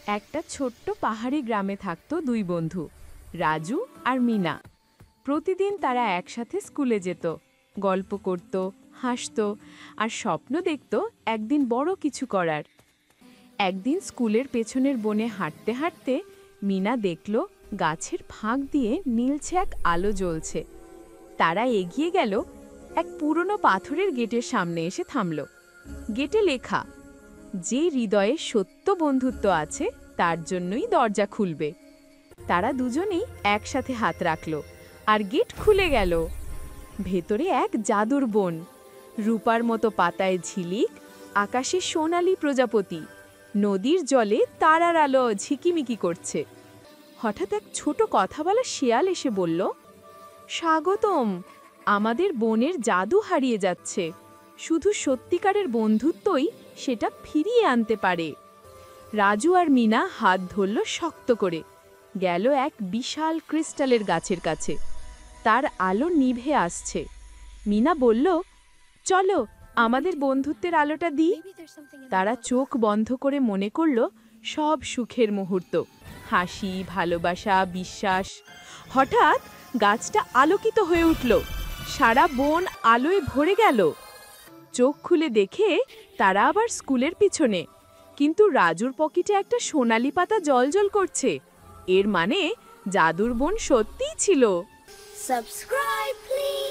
একটা ছোট্ট পাহাড়ি গ্রামে থাকতো দুই বন্ধু, রাজু আর মিনা। প্রতিদিন তারা একসাথে স্কুলে যেত, গল্প করত, হাসত আর স্বপ্ন দেখত একদিন বড় কিছু করার। একদিন স্কুলের পেছনের বনে হাঁটতে হাঁটতে মিনা দেখল গাছের ফাঁক দিয়ে নীলছে এক আলো জ্বলছে। তারা এগিয়ে গেল, এক পুরনো পাথরের গেটের সামনে এসে থামল। গেটে লেখা, যে হৃদয়ে সত্য বন্ধুত্ব আছে তার জন্যই দরজা খুলবে। তারা দুজনেই একসাথে হাত রাখল আর গেট খুলে গেল। ভেতরে এক জাদুর বন, রূপার মতো পাতায় ঝিলিক, আকাশে সোনালী প্রজাপতি, নদীর জলে তারার আলো ঝিকিমিকি করছে। হঠাৎ এক ছোট কথা বলা শিয়াল এসে বলল, স্বাগতম, আমাদের বনের জাদু হারিয়ে যাচ্ছে, শুধু সত্যিকারের বন্ধুত্বই সেটা ফিরিয়ে আনতে পারে। রাজু আর মিনা হাত ধরল শক্ত করে, গেল এক বিশাল ক্রিস্টালের গাছের কাছে। তার আলো নিভে আসছে। মিনা বলল, চলো আমাদের বন্ধুত্বের আলোটা দিই। তারা চোখ বন্ধ করে মনে করল সব সুখের মুহূর্ত, হাসি, ভালোবাসা, বিশ্বাস। হঠাৎ গাছটা আলোকিত হয়ে উঠল, সারা বন আলোয় ভরে গেল। চোখ খুলে দেখে তারা আবার স্কুলের পিছনে, কিন্তু রাজুর পকেটে একটা সোনালি পাতা জ্বলজ্বল করছে। এর মানে জাদুর বন সত্যিই ছিল। Subscribe, please.